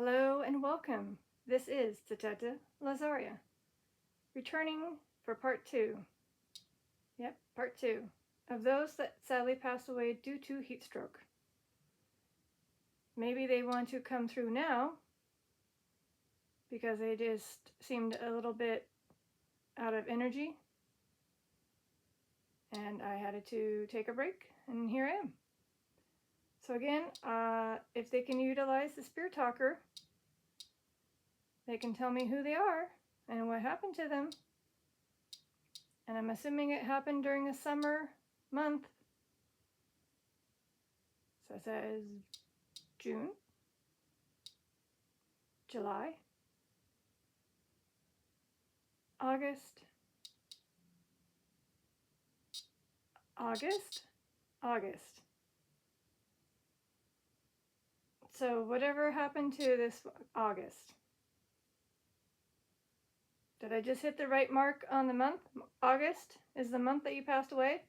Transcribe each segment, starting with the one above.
Hello and welcome. This is Tata Lazaria, returning for part two. Yep, part two of those that sadly passed away due to heat stroke. Maybe they want to come through now because they just seemed a little bit out of energy, and I had to take a break, and here I am. So again, if they can utilize the Spirit Talker, they can tell me who they are and what happened to them. And I'm assuming it happened during a summer month. So it says June, July, August, August, August. So whatever happened to this August? Did I just hit the right mark on the month? August is the month that you passed away?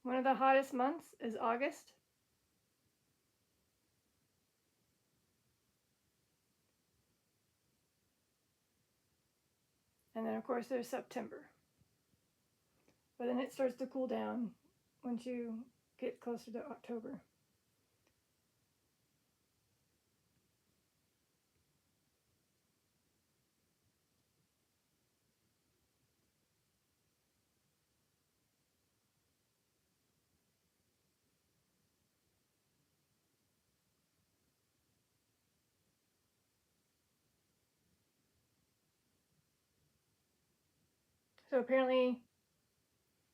One of the hottest months is August. And then of course there's September. But then it starts to cool down once you get closer to October. So apparently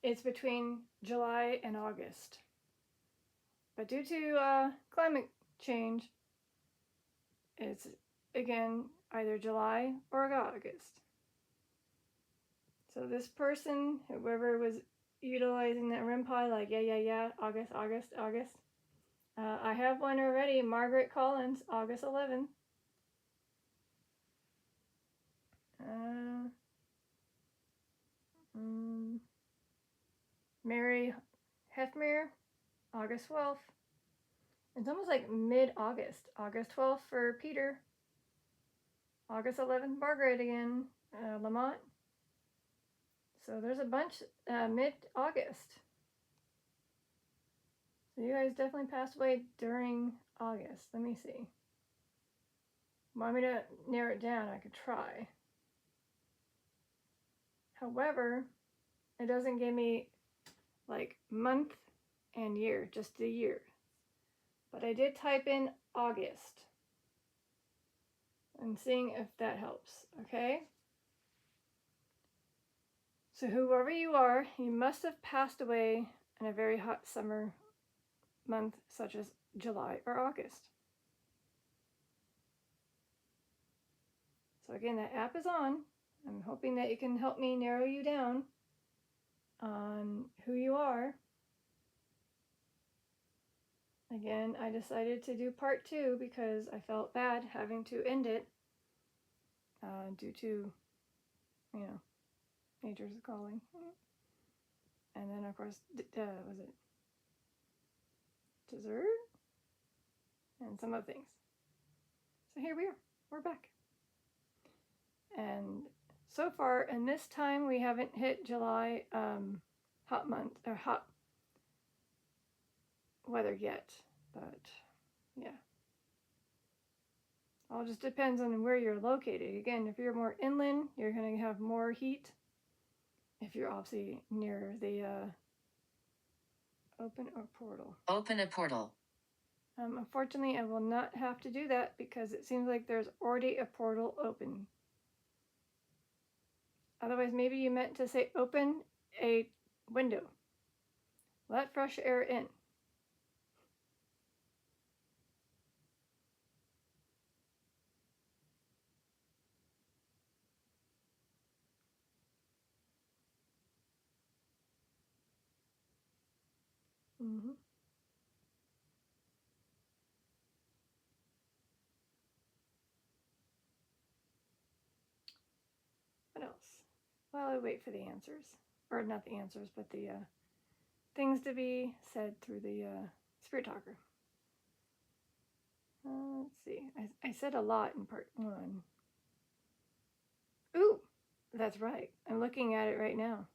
it's between July and August. But due to climate change, it's again either July or August. So this person, whoever was utilizing that REM pod, like yeah, August. I have one already, Margaret Collins, August 11th. Mary Hefmere, August 12th. It's almost like mid-August. August 12th for Peter. August 11th, Margaret again, Lamont. So there's a bunch mid-August. So you guys definitely passed away during August. Let me see. Want me to narrow it down? I could try. However, it doesn't give me like month and year, just the year. But I did type in August and seeing if that helps, okay? So whoever you are, you must have passed away in a very hot summer month such as July or August. So again, that app is on. I'm hoping that it can help me narrow you down on who you are. Again, I decided to do part two because I felt bad having to end it due to, nature's calling. And then, of course, was it dessert? And some other things. So here we are. We're back. And so far, in this time, we haven't hit July hot month or hot weather yet. But yeah. All just depends on where you're located. Again, if you're more inland, you're going to have more heat. If you're obviously near the open a portal. Open a portal. Unfortunately, I will not have to do that because it seems like there's already a portal open. Otherwise, maybe you meant to say open a window. Let fresh air in. Mm-hmm. What else? While I wait for the answers. Or not the answers, but the things to be said through the Spirit Talker. Let's see. I said a lot in part 1. Ooh, that's right. I'm looking at it right now.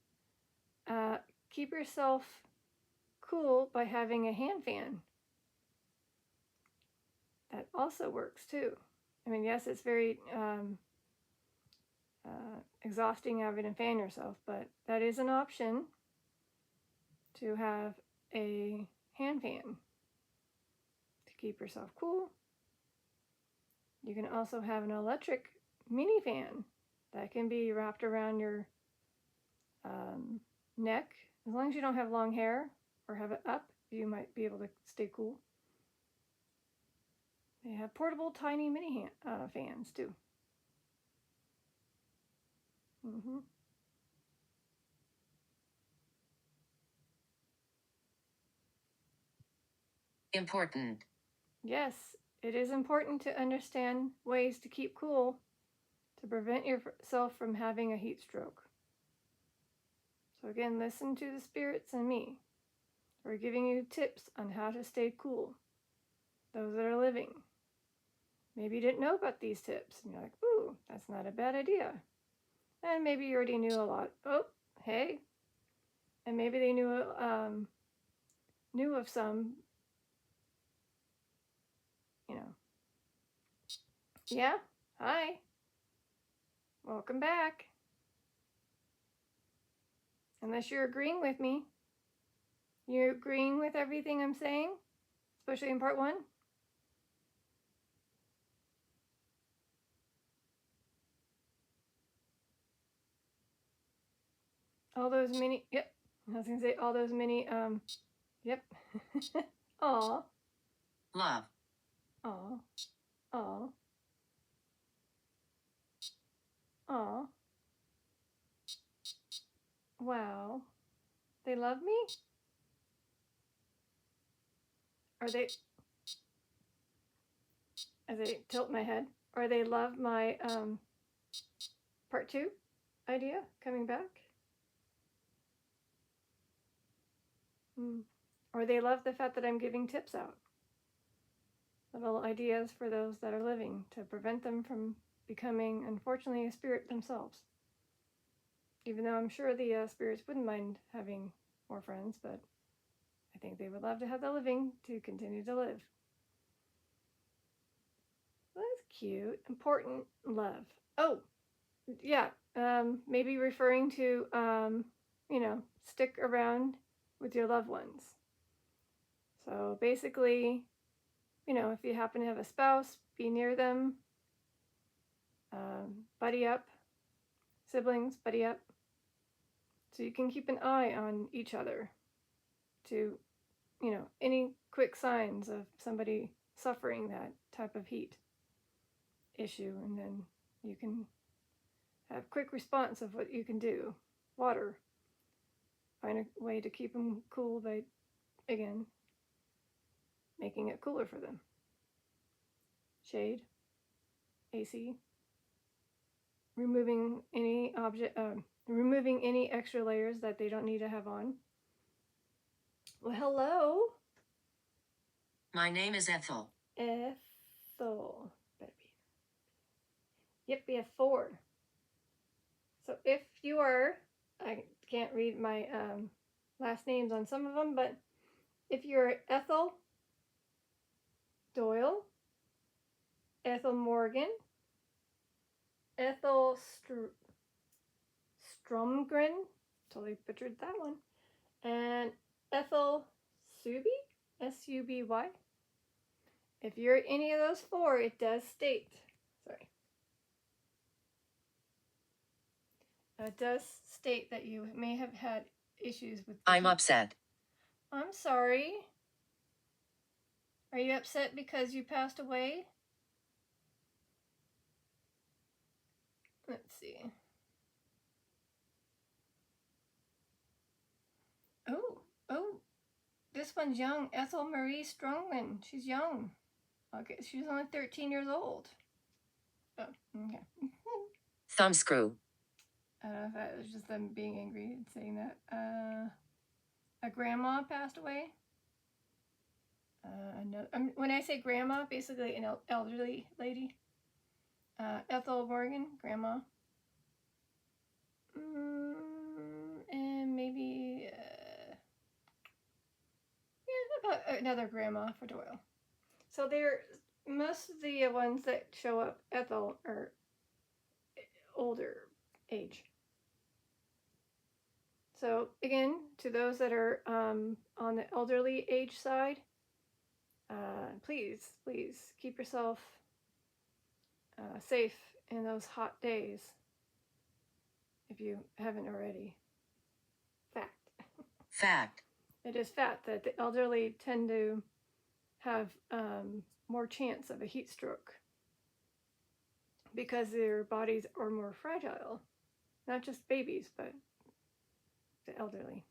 Keep yourself cool by having a hand fan. That also works too. I mean, yes, it's very exhausting having to fan yourself, but that is an option to have a hand fan to keep yourself cool. You can also have an electric mini fan that can be wrapped around your neck. As long as you don't have long hair or have it up, you might be able to stay cool. They have portable tiny mini fans too. Mm-hmm. Important. Yes, it is important to understand ways to keep cool to prevent yourself from having a heat stroke. So again, listen to the spirits and me. We're giving you tips on how to stay cool. Those that are living. Maybe you didn't know about these tips. And you're like, ooh, that's not a bad idea. And maybe you already knew a lot. Oh, hey. And maybe they knew of some, you know. Yeah, hi. Welcome back. Unless you're agreeing with me. You're agreeing with everything I'm saying? Especially in part 1? All those many, yep. I was going to say all those many, yep. Aw. Love. Aw. Aw. Aw. Wow. They love me? Or they, as I tilt my head, or they love my part 2 idea coming back? Or they love the fact that I'm giving tips out. Little ideas for those that are living to prevent them from becoming, unfortunately, a spirit themselves. Even though I'm sure the spirits wouldn't mind having more friends, but I think they would love to have the living to continue to live. Well, that's cute. Important love. Oh, yeah. Maybe referring to, stick around with your loved ones. So basically, if you happen to have a spouse, be near them. Buddy up. Siblings, buddy up. So you can keep an eye on each other to, any quick signs of somebody suffering that type of heat issue, and then you can have quick response of what you can do. Water. Find a way to keep them cool by, again, making it cooler for them. Shade. AC. Removing any extra layers that they don't need to have on. Well, hello. My name is Ethel. Ethel. Better be. Yep, we have 4. So if you are, I can't read my last names on some of them, but if you're Ethel Doyle, Ethel Morgan, Ethel Stromgren, totally butchered that one, and Ethel Suby, Suby. If you're any of those 4, it does state, it does state that you may have had issues with. I'm upset. I'm sorry. Are you upset because you passed away? Let's see. Oh, this one's young. Ethel Marie Strongman. She's young. Okay, she's only 13 years old. Oh, okay. Thumbscrew. I don't know if that was just them being angry and saying that. A grandma passed away. When I say grandma, basically an elderly lady. Ethel Morgan, grandma. And maybe, about another grandma for Doyle. So they're most of the ones that show up, Ethel, are older age. So again, to those that are on the elderly age side, please keep yourself safe in those hot days if you haven't already. Fact. It is fact that the elderly tend to have more chance of a heat stroke because their bodies are more fragile. Not just babies, but the elderly.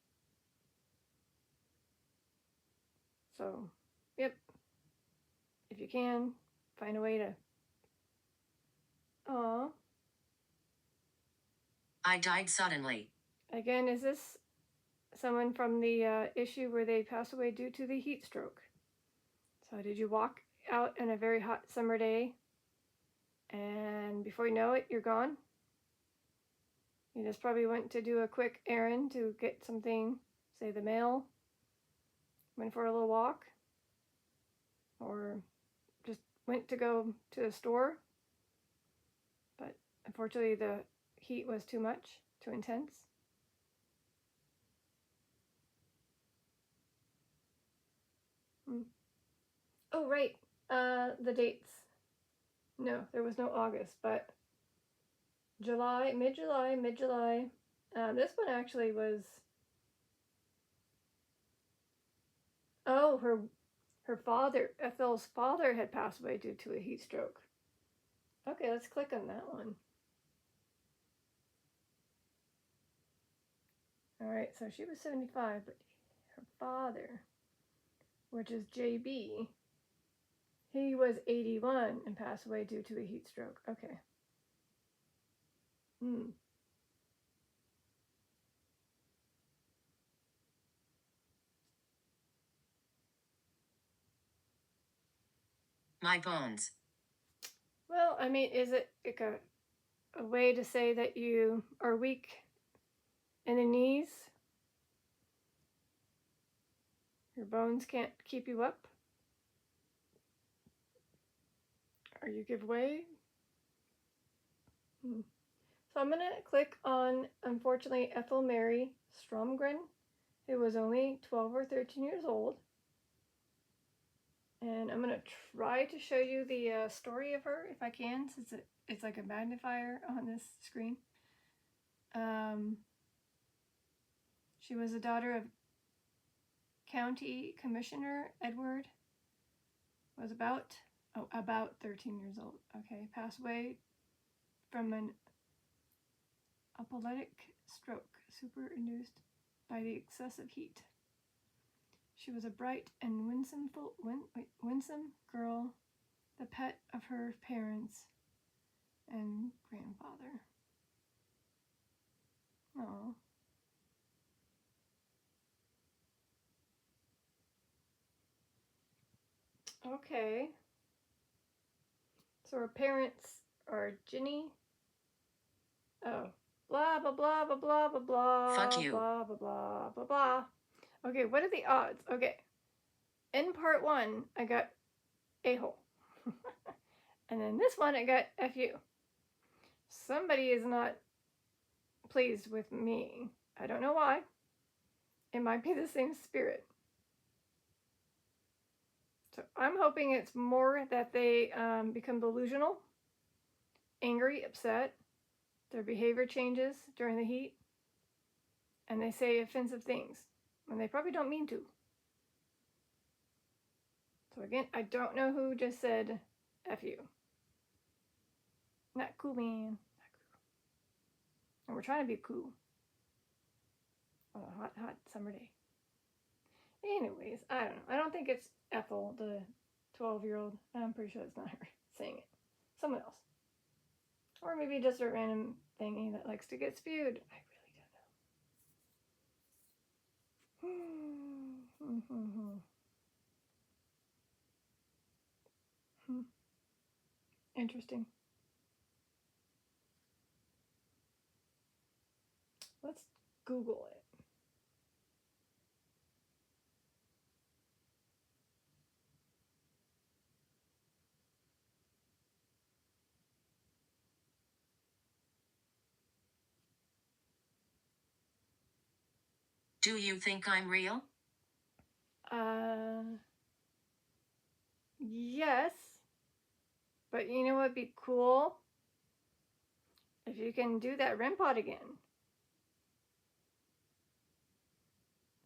So, yep. If you can, find a way to. Aw. I died suddenly. Again, is this someone from the issue where they pass away due to the heat stroke? So, did you walk out on a very hot summer day and before you know it, you're gone? You just probably went to do a quick errand to get something, say the mail, went for a little walk, or just went to go to the store. But unfortunately, the heat was too much, too intense. Oh, right. The dates. No, there was no August, but July, mid-July. This one actually was. Oh, her father, Ethel's father, had passed away due to a heat stroke. Okay, let's click on that one. All right, so she was 75, but her father, which is JB, he was 81 and passed away due to a heat stroke. Okay. My bones. Well, I mean, is it like a way to say that you are weak in the knees? Your bones can't keep you up? Or you give way? So I'm going to click on, unfortunately, Ethel Mary Stromgren, who was only 12 or 13 years old. And I'm going to try to show you the story of her, if I can, since it's like a magnifier on this screen. She was a daughter of County Commissioner Edward, was about 13 years old. Okay, passed away from an epileptic stroke, superinduced by the excessive heat. She was a bright and winsome girl, the pet of her parents and grandfather. Oh. Okay. So her parents are Ginny. Oh. Blah, blah, blah, blah, blah, blah, blah. Fuck you. Blah, blah, blah, blah, blah. Okay, what are the odds? Okay. In part 1, I got a-hole. And then this one, I got F-U. Somebody is not pleased with me. I don't know why. It might be the same spirit. So I'm hoping it's more that they become delusional, angry, upset, their behavior changes during the heat, and they say offensive things when they probably don't mean to. So again, I don't know who just said F you. Not cool, man. Not cool. And we're trying to be cool on a hot, hot summer day. Anyways, I don't know. I don't think it's Ethel, the 12-year-old. I'm pretty sure it's not her saying it. Someone else. Or maybe just a random thingy that likes to get spewed. I really don't know. Interesting. Let's Google it. Do you think I'm real? Yes. But you know what'd be cool? If you can do that REM pod again.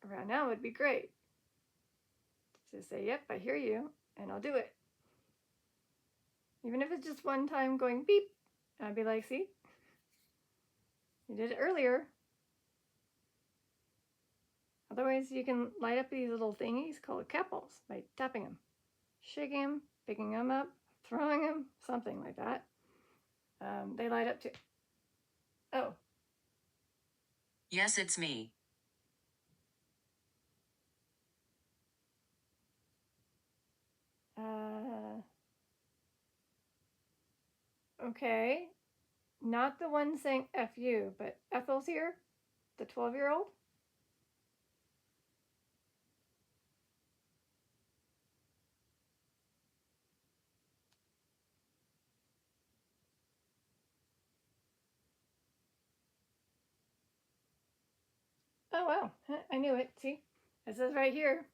Right now would be great. Just say, yep, I hear you, and I'll do it. Even if it's just one time going beep, I'd be like, see? You did it earlier. Otherwise, you can light up these little thingies called capsules by tapping them, shaking them, picking them up, throwing them, something like that. They light up too. Oh. Yes, it's me. Okay. Not the one saying F you, but Ethel's here, the 12-year-old. Oh, wow. I knew it. See? It says right here.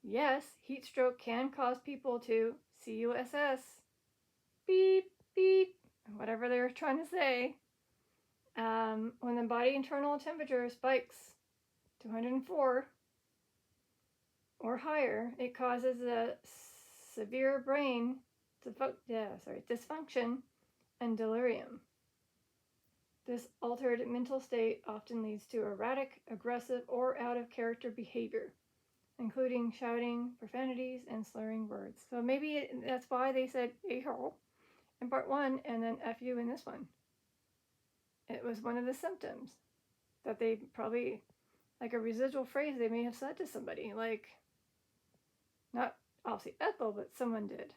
Yes, heat stroke can cause people to CUSS. Beep, beep. Whatever they're trying to say. When the body internal temperature spikes to 104 or higher, it causes a severe brain dysfunction and delirium. This altered mental state often leads to erratic, aggressive, or out of character behavior, including shouting, profanities, and slurring words. So maybe that's why they said a-hole in part 1 and then F-U in this one. It was one of the symptoms that they probably, like a residual phrase they may have said to somebody, like, not obviously Ethel, but someone did.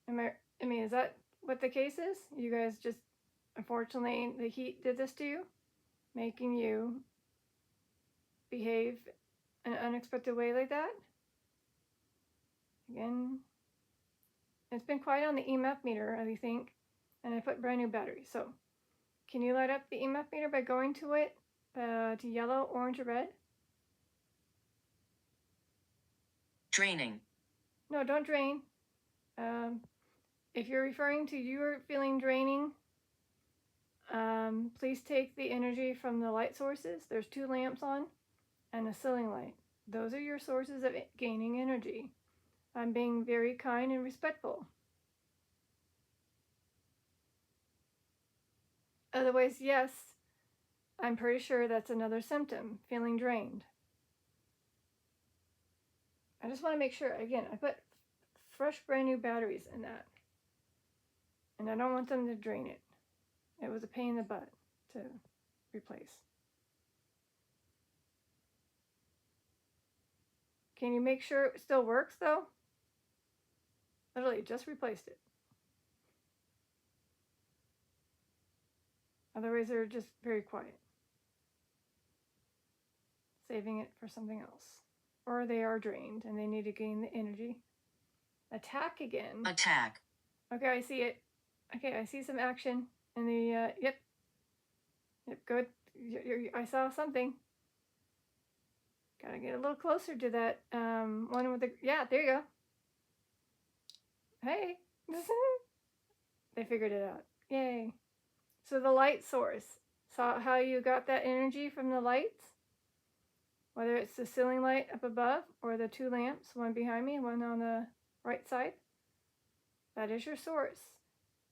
I mean, is that what the case is? You guys just, unfortunately, the heat did this to you, making you behave in an unexpected way like that? Again, it's been quiet on the EMF meter, I think, and I put brand new batteries. So, can you light up the EMF meter by going to it, to yellow, orange, or red? Draining. No, don't drain. If you're referring to you're feeling draining, please take the energy from the light sources. There's 2 lamps on and a ceiling light. Those are your sources of gaining energy. I'm being very kind and respectful. Otherwise, yes, I'm pretty sure that's another symptom, feeling drained. I just want to make sure, again, I put fresh brand new batteries in that. And I don't want them to drain it. It was a pain in the butt to replace. Can you make sure it still works though? Literally just replaced it. Otherwise they're just very quiet. Saving it for something else. Or they are drained and they need to gain the energy. Attack again. Attack. Okay, I see it. Okay, I see some action in the, yep. Yep, good. I saw something. Gotta get a little closer to that one with the, yeah, there you go. Hey. They figured it out. Yay. So the light source. Saw how you got that energy from the lights? Whether it's the ceiling light up above or the 2 lamps, one behind me and one on the right side. That is your source.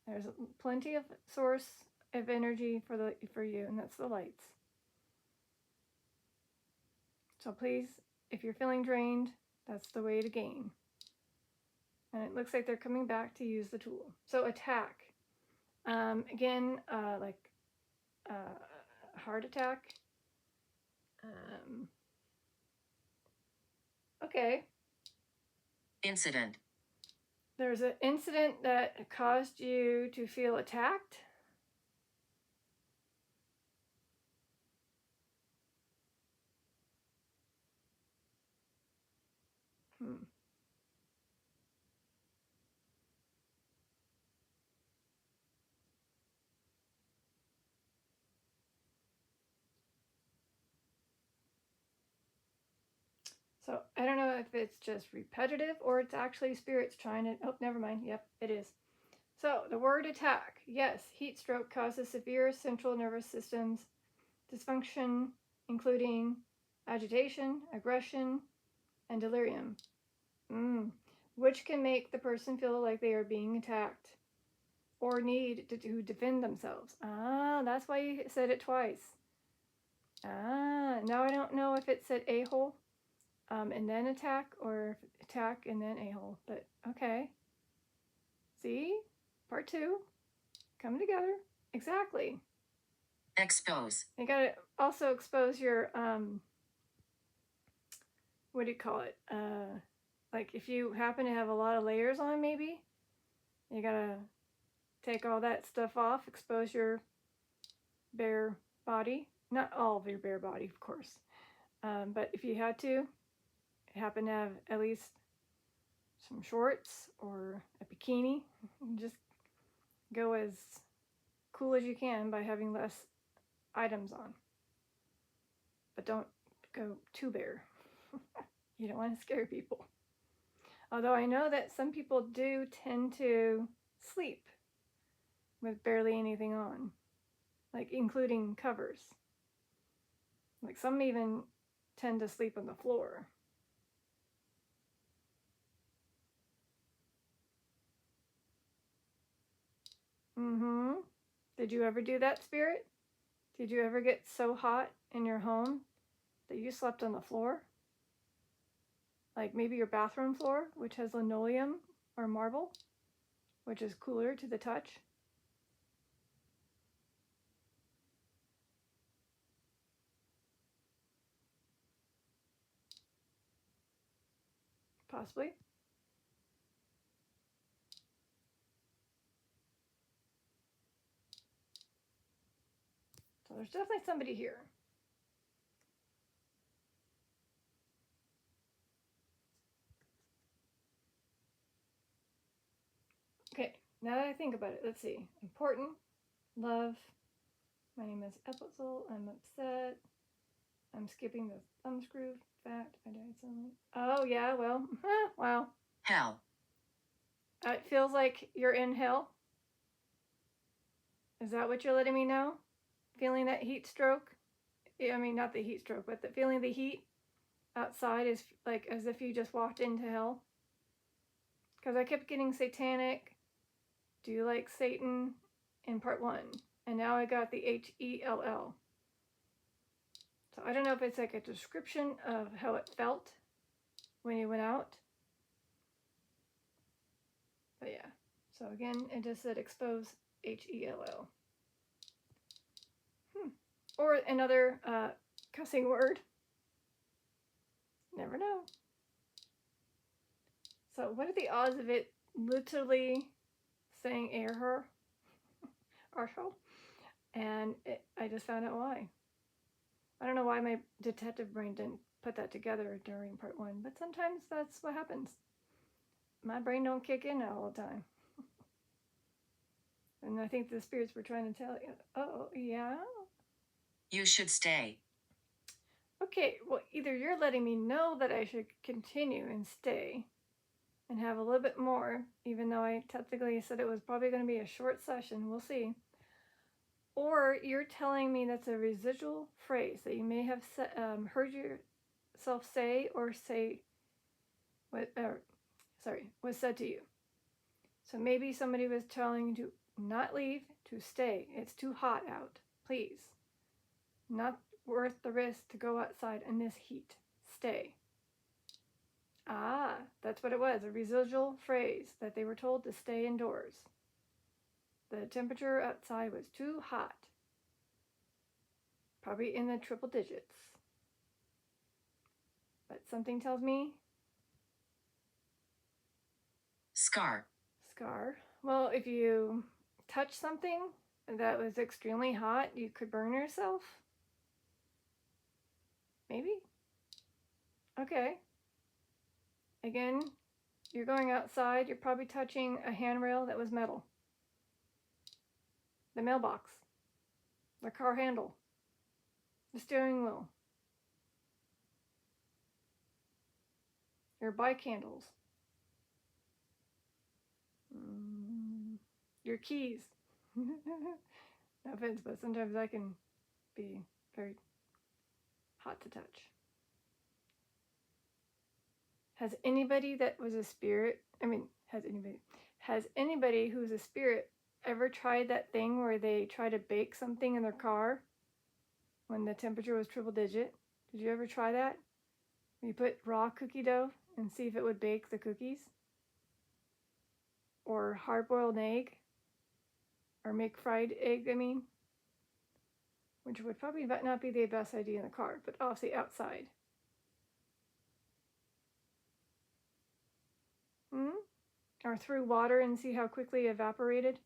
There's plenty of source of energy for you, and that's the lights. So please, if you're feeling drained, that's the way to gain. And it looks like they're coming back to use the tool. So attack. Again, like heart attack. Okay. Incident. There's an incident that caused you to feel attacked. Hmm. So I don't know if it's just repetitive or it's actually spirits trying to. Oh, never mind. Yep, it is. So the word attack. Yes, heat stroke causes severe central nervous systems dysfunction, including agitation, aggression, and delirium, which can make the person feel like they are being attacked or need to defend themselves. Ah, that's why you said it twice. Ah, now I don't know if it said a-hole and then attack or attack and then a-hole, but okay. See? Part two. Coming together. Exactly. Expose. You gotta also expose your, what do you call it? Like if you happen to have a lot of layers on, maybe, you gotta take all that stuff off, expose your bare body. Not all of your bare body, of course. But if you had to, happen to have at least some shorts or a bikini, just go as cool as you can by having less items on. But don't go too bare. You don't want to scare people. Although I know that some people do tend to sleep with barely anything on, like including covers. Like some even tend to sleep on the floor. Mm-hmm. Did you ever do that, Spirit? Did you ever get so hot in your home that you slept on the floor? Like maybe your bathroom floor, which has linoleum or marble, which is cooler to the touch. Possibly. So there's definitely somebody here. Okay, now that I think about it, let's see. Important, love. My name is Epitzel. I'm upset. I'm skipping the thumbscrew. Fact, I died suddenly. Oh, yeah, well, wow. Hell. It feels like you're in hell. Is that what you're letting me know? Feeling that heat stroke? I mean, not the heat stroke, but the feeling the heat outside is like as if you just walked into hell. Because I kept getting satanic. Do you like Satan in part one? And now I got the HELL. So I don't know if it's like a description of how it felt when you went out. But yeah. So again, it just said expose HELL. Or another cussing word. Never know. So what are the odds of it literally saying air her? Arshel? And I just found out why. I don't know why my detective brain didn't put that together during part one, but sometimes that's what happens. My brain don't kick in all the time. And I think the spirits were trying to tell you, oh, yeah? You should stay. Okay, well, either you're letting me know that I should continue and stay and have a little bit more, even though I technically said it was probably going to be a short session, we'll see. Or you're telling me that's a residual phrase that you may have heard yourself say or say, was said to you. So maybe somebody was telling you to not leave, to stay. It's too hot out. Please. Not worth the risk to go outside in this heat. Stay. Ah, that's what it was. A residual phrase that they were told to stay indoors. The temperature outside was too hot. Probably in the triple digits. But something tells me Scar. Scar. Well, if you touch something that was extremely hot, you could burn yourself. Maybe? Okay. Again, you're going outside, you're probably touching a handrail that was metal. The mailbox. The car handle. The steering wheel. Your bike handles. Your keys. No offense, but sometimes that can be very hot to touch. Has anybody that was a spirit, has anybody who's a spirit ever tried that thing where they try to bake something in their car when the temperature was triple digit? Did you ever try that? You put raw cookie dough and see if it would bake the cookies? Or hard-boiled egg? Or make fried egg, which would probably not be the best idea in the car, but obviously outside. Or through water and see how quickly it evaporated?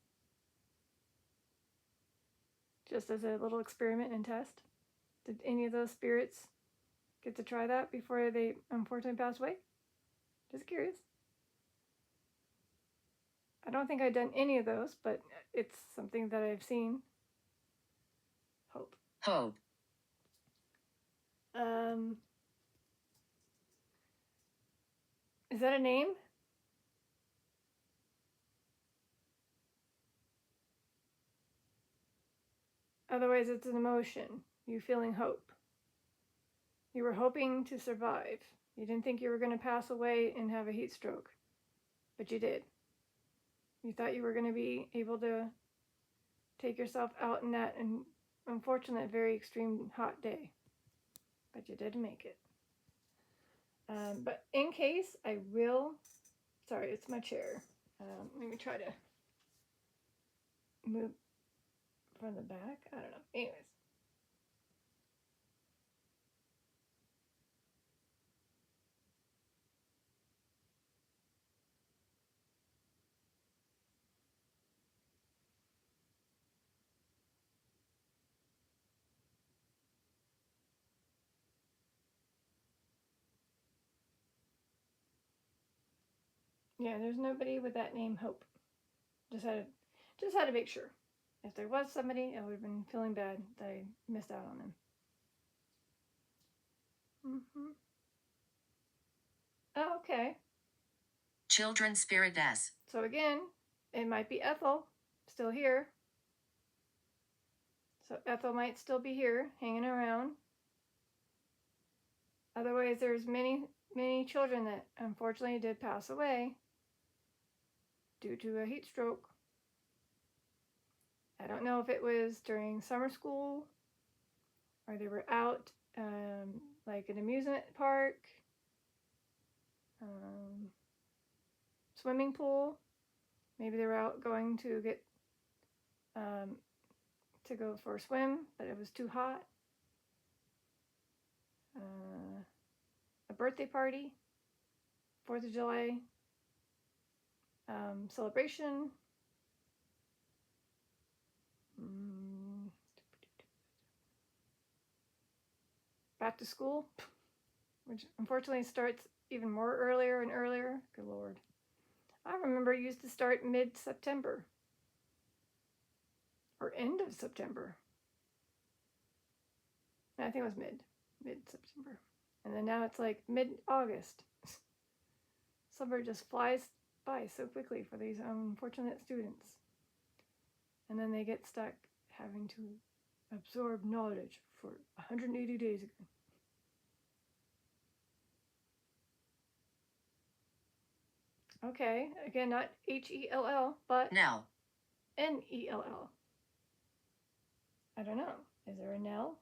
Just as a little experiment and test. Did any of those spirits get to try that before they unfortunately passed away? Just curious. I don't think I've done any of those, but it's something that I've seen. Hope. Hope. Is that a name? Otherwise, it's an emotion. You feeling hope. You were hoping to survive. You didn't think you were going to pass away and have a heat stroke, but you did. You thought you were going to be able to take yourself out in that unfortunate, very extreme hot day, but you didn't make it. But in case, I will. Sorry, it's my chair. Let me try to move from the back. I don't know. Anyways. Yeah, there's nobody with that name, Hope. Just had to make sure. If there was somebody, I would have been feeling bad that I missed out on them. Oh, okay. Children spiritess. So again, it might be Ethel, still here. So Ethel might still be here, hanging around. Otherwise, there's many children that unfortunately did pass away due to a heat stroke. I don't know if it was during summer school or they were out like an amusement park, swimming pool. Maybe they were out going to get to go for a swim, but it was too hot. A birthday party, 4th of July celebration. Back to school, which unfortunately starts even more earlier and earlier. Good Lord. I remember it used to start mid-September or end of September. I think it was mid-September. And then now it's like mid-August. Summer just flies by so quickly for these unfortunate students. And then they get stuck having to absorb knowledge for 180 days again. Okay, again, not H-E-L-L, but Nell. N-E-L-L. I don't know. Is there a Nell?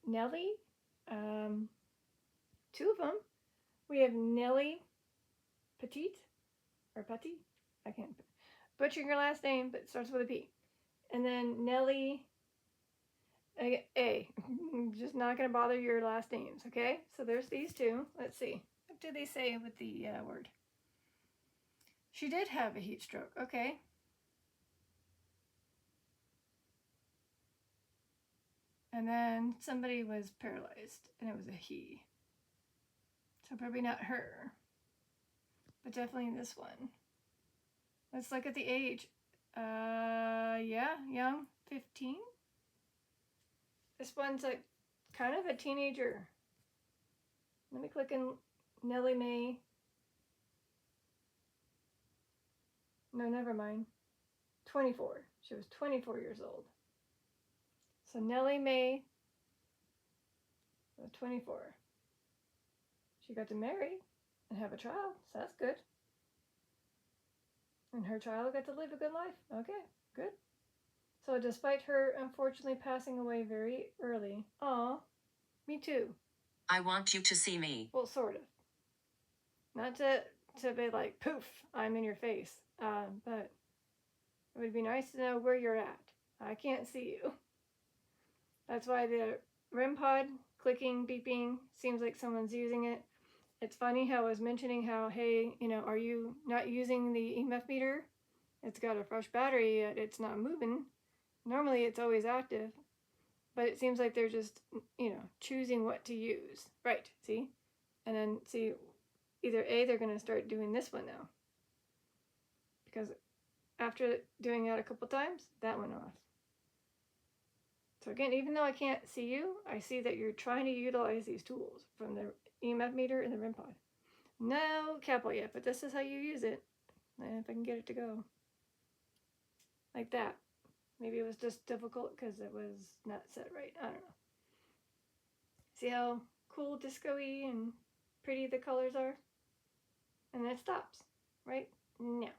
Nellie? Two of them. We have Nellie Petite, or Petty. I can't butcher your last name, but it starts with a P. And then Nellie A. Just not going to bother your last names, okay? So there's these two. Let's see. do they say with the word? She did have a heat stroke. Okay. And then somebody was paralyzed, and it was a he. So probably not her, but definitely this one. Let's look at the age. Yeah, young, 15. This one's like kind of a teenager. Let me click in Nellie Mae. No, never mind. 24. She was 24 years old. So Nellie Mae was 24. She got to marry and have a child, so that's good. And her child got to live a good life. Okay, good. So despite her unfortunately passing away very early, aw, me too. I want you to see me. Well, sort of. Not to be like, poof, I'm in your face. But it would be nice to know where you're at. I can't see you. That's why the REM pod clicking, beeping, seems like someone's using it. It's funny how I was mentioning how, hey, are you not using the EMF meter? It's got a fresh battery, yet it's not moving. Normally it's always active, but it seems like they're just, choosing what to use. Right, see? And then, see, either A, they're going to start doing this one now. Because after doing that a couple times, that went off. So again, even though I can't see you, I see that you're trying to utilize these tools from the EMF meter and the REM pod. No capo yet, but this is how you use it. If I can get it to go. Like that. Maybe it was just difficult because it was not set right. I don't know. See how cool, disco-y, and pretty the colors are? And then it stops, right? No.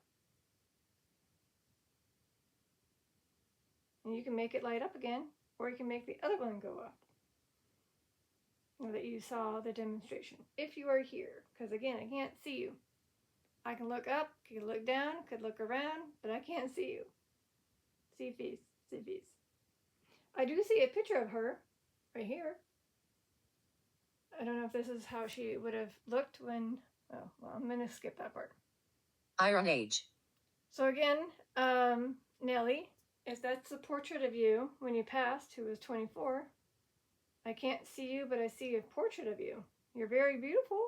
And you can make it light up again, or you can make the other one go up. Now that you saw the demonstration. If you are here, because again, I can't see you. I can look up, could look down, could look around, but I can't see you. See face, see face. I do see a picture of her right here. I don't know if this is how she would have looked when, oh, well, I'm going to skip that part. Iron Age. So again, Nellie, if that's the portrait of you when you passed, who was 24, I can't see you, but I see a portrait of you. You're very beautiful.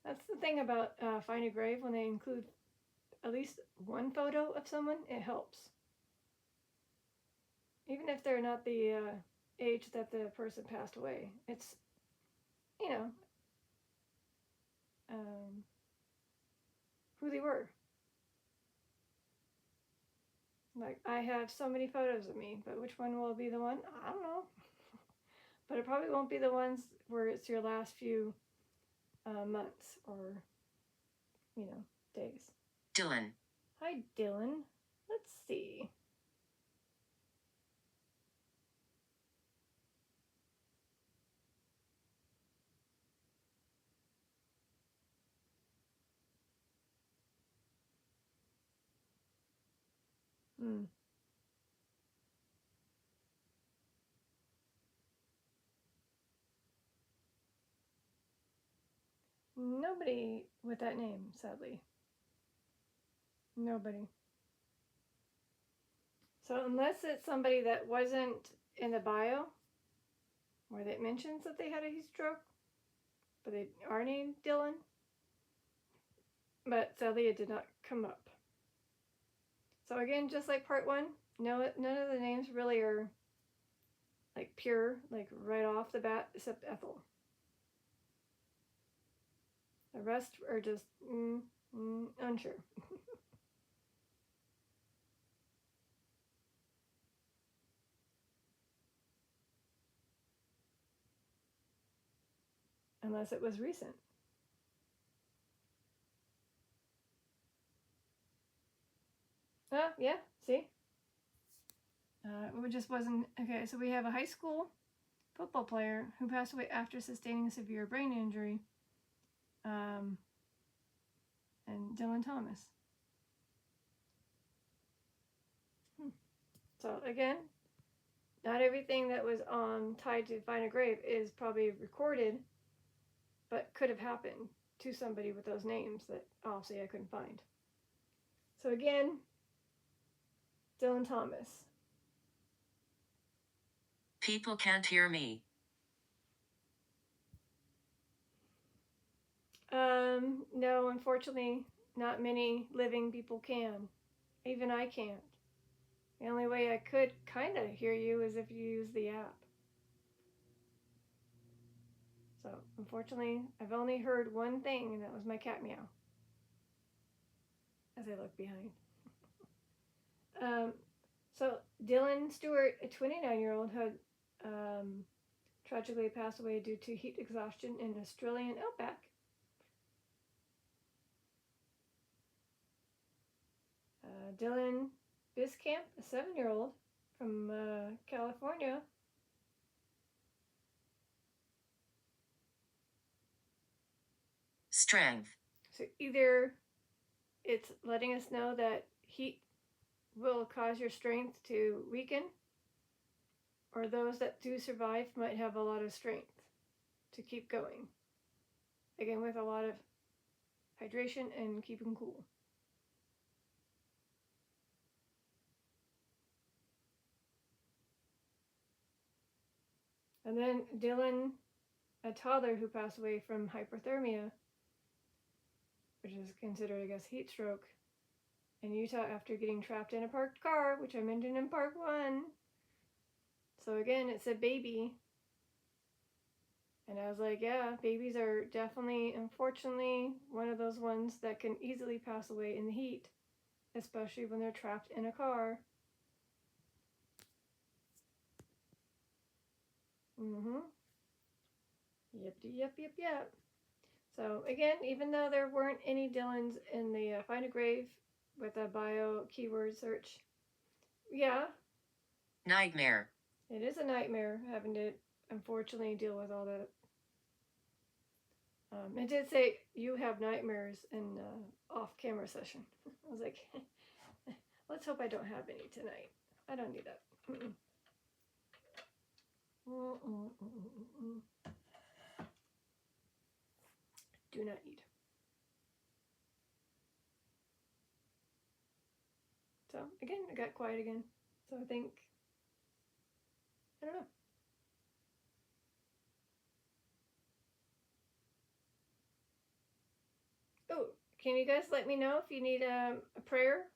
That's the thing about Find a Grave. When they include at least one photo of someone, it helps. Even if they're not the age that the person passed away. It's, who they were. Like, I have so many photos of me, but which one will be the one? I don't know. But it probably won't be the ones where it's your last few months or, days. Dylan. Hi, Dylan. Let's see. Nobody with that name, sadly. Nobody. So unless it's somebody that wasn't in the bio, where it mentions that they had a heat stroke, but they are named Dylan, but sadly it did not come up. So again, just like part one, none of the names really are like pure, like right off the bat, except Ethel. The rest are just unsure. Unless it was recent. Yeah, see? It just wasn't, okay, so we have a high school football player who passed away after sustaining a severe brain injury. And Dylan Thomas. So again, not everything that was tied to find a grave is probably recorded, but could have happened to somebody with those names that obviously I couldn't find. So again, Dylan Thomas. People can't hear me. No, unfortunately, not many living people can. Even I can't. The only way I could kind of hear you is if you use the app. So, unfortunately, I've only heard one thing, and that was my cat meow as I look behind. So, Dylan Stewart, a 29-year-old, had tragically passed away due to heat exhaustion in Australian outback. Dylan Biscamp, a 7-year-old from California. Strength. So either it's letting us know that heat will cause your strength to weaken, or those that do survive might have a lot of strength to keep going. Again, with a lot of hydration and keeping cool. And then Dylan, a toddler who passed away from hypothermia, which is considered, I guess, heat stroke, in Utah after getting trapped in a parked car, which I mentioned in part 1. So again, it's a baby. And I was like, yeah, babies are definitely, unfortunately, one of those ones that can easily pass away in the heat, especially when they're trapped in a car. Yep. So again, even though there weren't any Dylans in the Find a Grave with a bio keyword search, yeah, Nightmare. it is a nightmare having to unfortunately deal with all that. It did say you have nightmares in off-camera session. I was like, let's hope I don't have any tonight. I don't need that. Do not need. So again, I got quiet again. So I think, I don't know. Oh, can you guys let me know if you need a prayer?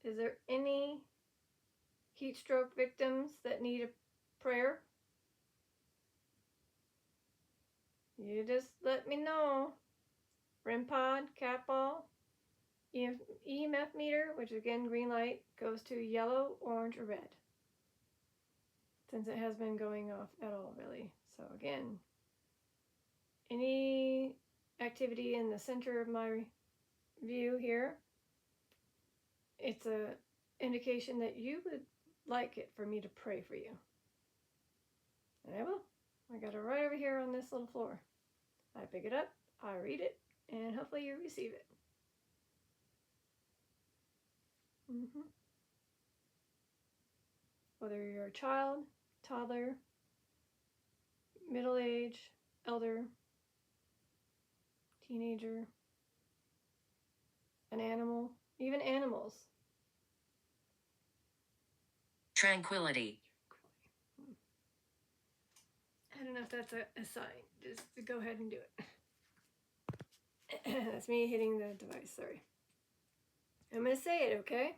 Is there any heat stroke victims that need a prayer? You just let me know. REM pod, cat ball, EMF meter, which again, green light, goes to yellow, orange, or red. Since it has been going off at all, really. So again, any activity in the center of my view here, it's a indication that you would like it for me to pray for you. And I will. I got it right over here on this little floor. I pick it up, I read it, and hopefully you receive it. Whether you're a child, toddler, middle age, elder, teenager, an animal, even animals. Tranquility. I don't know if that's a sign. Just to go ahead and do it. That's me hitting the device, sorry. I'm going to say it, okay?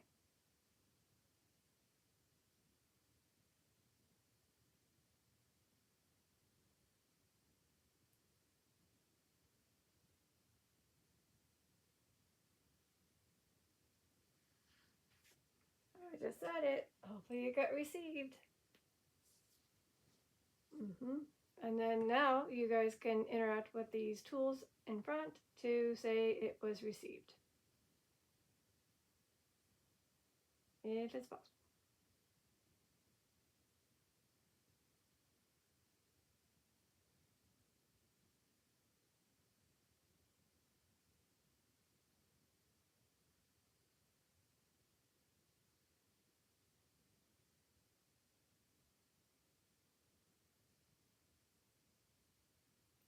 I just said it. Hopefully it got received. And then now you guys can interact with these tools in front to say it was received. If it's possible.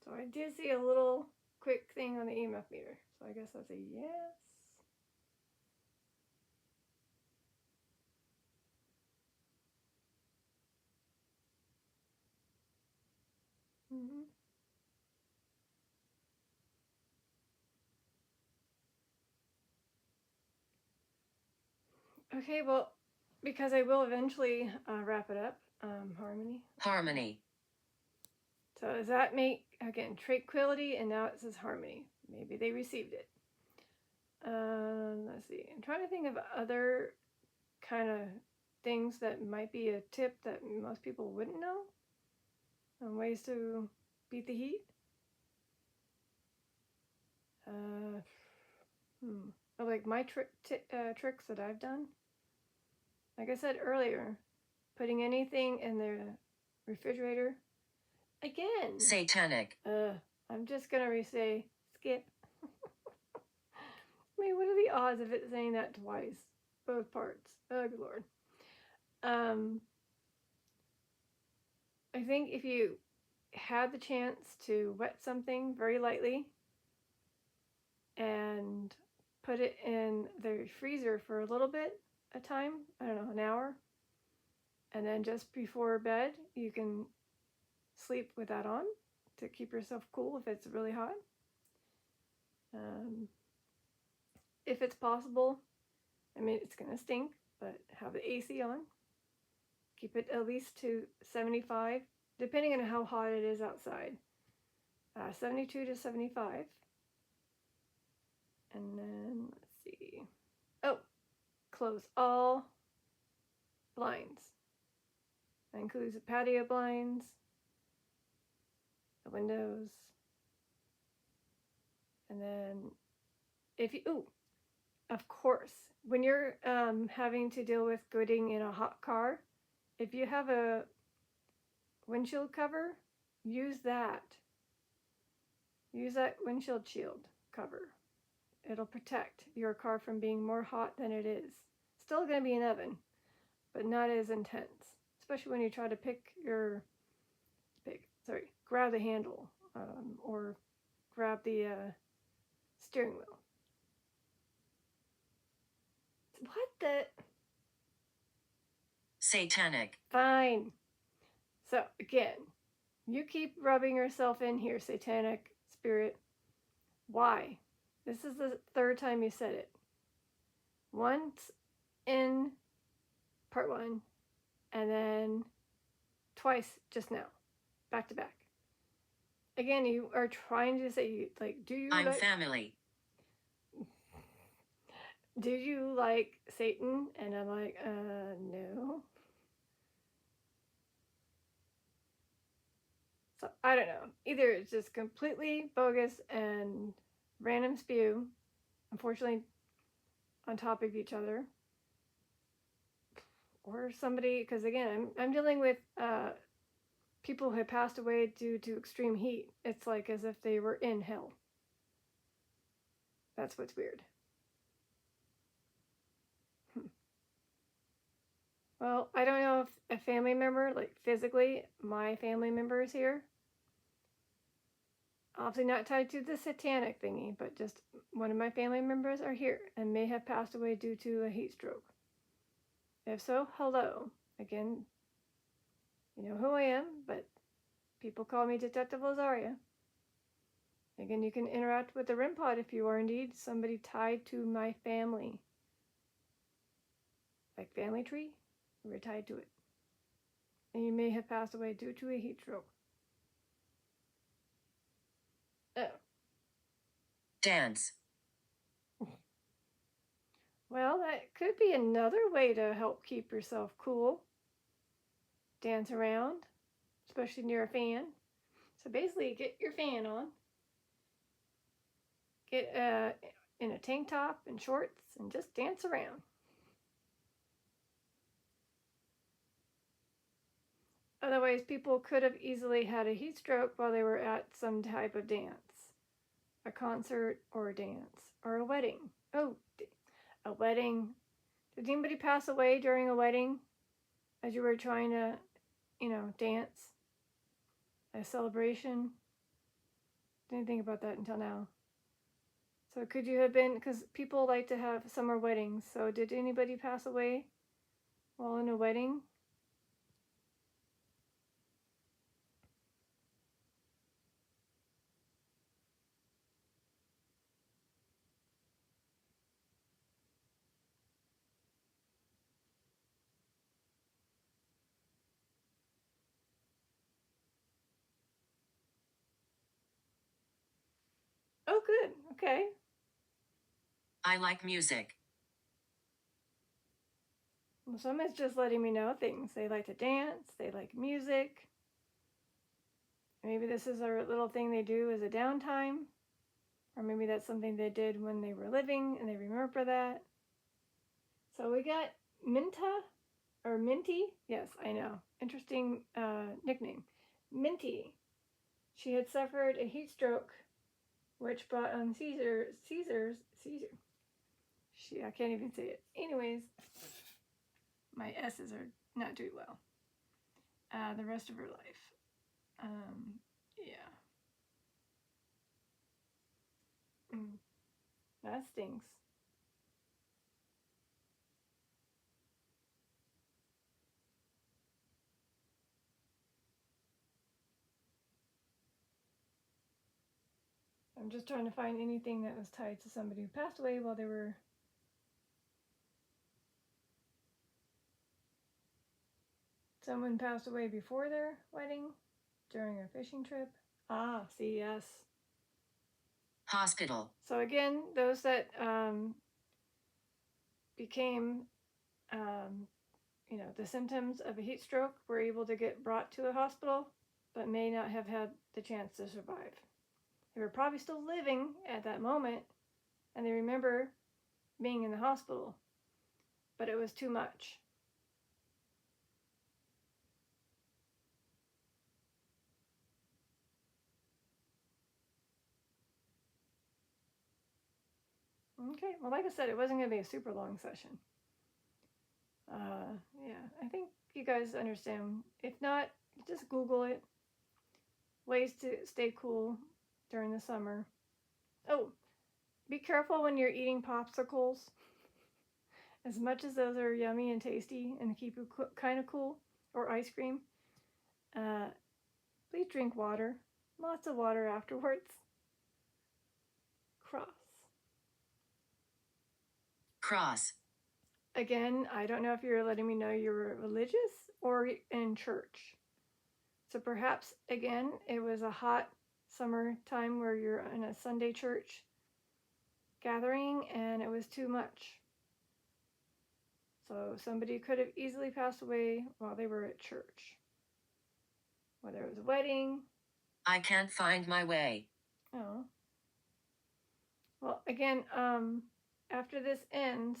So I did see a little quick thing on the EMF meter. So I guess that's a yes. Mm-hmm. Okay, well, because I will eventually wrap it up. Harmony. Harmony. So does that make, again, tranquility, and now it says harmony. Maybe they received it. Let's see. I'm trying to think of other kind of things that might be a tip that most people wouldn't know. Ways to beat the heat. Like my tricks that I've done. Like I said earlier, putting anything in the refrigerator. Again. Satanic. I'm just gonna say skip. I mean, what are the odds of it saying that twice? Both parts. Oh, good lord. I think if you had the chance to wet something very lightly and put it in the freezer for a little bit of time, I don't know, an hour, and then just before bed, you can sleep with that on to keep yourself cool if it's really hot. If it's possible, I mean, it's going to stink, but have the AC on. Keep it at least to 75, depending on how hot it is outside. 72 to 75. And then, let's see. Oh, close all blinds. That includes the patio blinds, the windows. And then, if you, of course, when you're having to deal with getting in a hot car, if you have a windshield cover, use that. Use that windshield shield cover. It'll protect your car from being more hot than it is. Still going to be an oven, but not as intense. Especially when you try to grab the handle or grab the steering wheel. What the? Satanic. Fine. So again, you keep rubbing yourself in here, satanic spirit. Why? This is the third time you said it. Once in part 1, and then twice just now, back to back. Again, you are trying to say, like, I'm family. Do you like Satan? And I'm like, no. So I don't know. Either it's just completely bogus and random spew, unfortunately, on top of each other, or somebody, because again, I'm dealing with people who have passed away due to extreme heat. It's like as if they were in hell. That's what's weird. Well, I don't know if a family member, like physically, my family member is here. Obviously not tied to the satanic thingy, but just one of my family members are here and may have passed away due to a heat stroke. If so, hello. Again, you know who I am, but people call me Detective Lazaria. Again, you can interact with the REM pod if you are indeed somebody tied to my family. Like family tree, we're tied to it. And you may have passed away due to a heat stroke. Oh. Dance. Well, that could be another way to help keep yourself cool. Dance around, especially near a fan. So basically, get your fan on. Get in a tank top and shorts and just dance around. Otherwise, people could have easily had a heat stroke while they were at some type of dance. A concert or a dance or a wedding. Oh, a wedding. Did anybody pass away during a wedding as you were trying to, dance? A celebration? Didn't think about that until now. So could you have been, because people like to have summer weddings, so did anybody pass away while in a wedding? Oh, good. Okay. I like music. Well, someone's just letting me know things. They like to dance, they like music. Maybe this is a little thing they do as a downtime, or maybe that's something they did when they were living and they remember that. So we got Minta or Minty. Yes, I know. Interesting nickname. Minty. She had suffered a heat stroke, which brought on Caesar. I can't even say it. Anyways, my S's are not doing well. The rest of her life. Yeah. That stinks. I'm just trying to find anything that was tied to somebody who passed away while they were. Someone passed away before their wedding, during a fishing trip. Ah, see, yes. Hospital. So again, those that became, the symptoms of a heat stroke were able to get brought to a hospital, but may not have had the chance to survive. They were probably still living at that moment, and they remember being in the hospital, but it was too much. Okay, well, like I said, it wasn't going to be a super long session. Yeah, I think you guys understand. If not, just Google it. Ways to stay cool during the summer. Oh, be careful when you're eating popsicles. As much as those are yummy and tasty and keep you kind of cool, or ice cream, uh, please drink water. Lots of water afterwards. Cross. Cross. Again, I don't know if you're letting me know you're religious or in church. So perhaps, again, it was a hot summer time where you're in a Sunday church gathering and it was too much. So somebody could have easily passed away while they were at church. Whether it was a wedding. I can't find my way. Oh. Well, again, after this ends,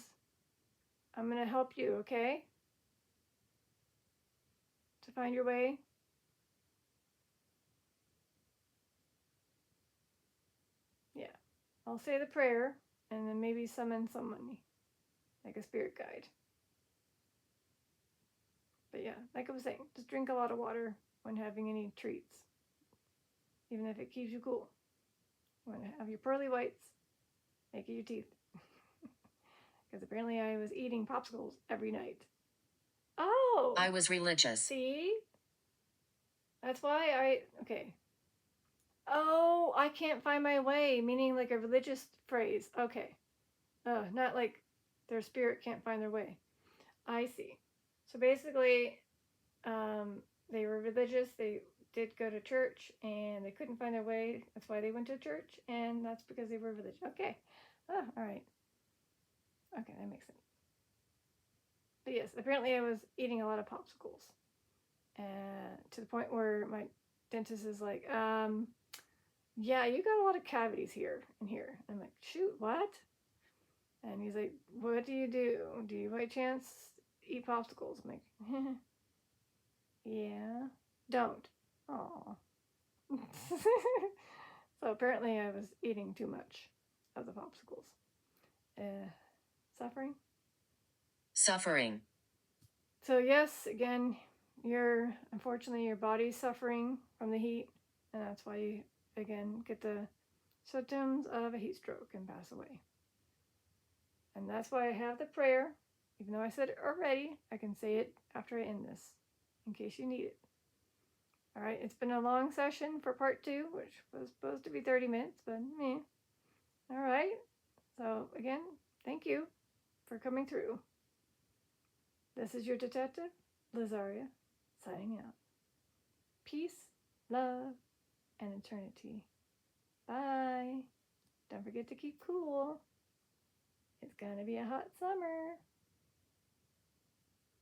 I'm going to help you, okay? To find your way. Yeah. I'll say the prayer and then maybe summon someone, like a spirit guide. But yeah, like I was saying, just drink a lot of water when having any treats, even if it keeps you cool. You want to have your pearly whites, make it your teeth. Because apparently I was eating popsicles every night. Oh! I was religious. See? That's why okay. Oh, I can't find my way, meaning like a religious phrase. Okay. Not like their spirit can't find their way. I see. So basically, they were religious. They did go to church and they couldn't find their way. That's why they went to church, and that's because they were religious. Okay. Oh, all right. Okay, that makes sense. But yes, apparently I was eating a lot of popsicles, to the point where my dentist is like, yeah, you got a lot of cavities here and here. I'm like, shoot, what? And he's like, what do? Do you by chance eat popsicles? I'm like, yeah, don't. Aw. So apparently I was eating too much of the popsicles. Suffering? Suffering. So yes, again, unfortunately your body's suffering from the heat, and that's why again, get the symptoms of a heat stroke and pass away. And that's why I have the prayer. Even though I said it already, I can say it after I end this, in case you need it. All right, it's been a long session for part 2, which was supposed to be 30 minutes, but meh. All right, so again, thank you for coming through. This is your detective, Lazaria, signing out. Peace, love, and eternity. Bye. Don't forget to keep cool. It's gonna be a hot summer.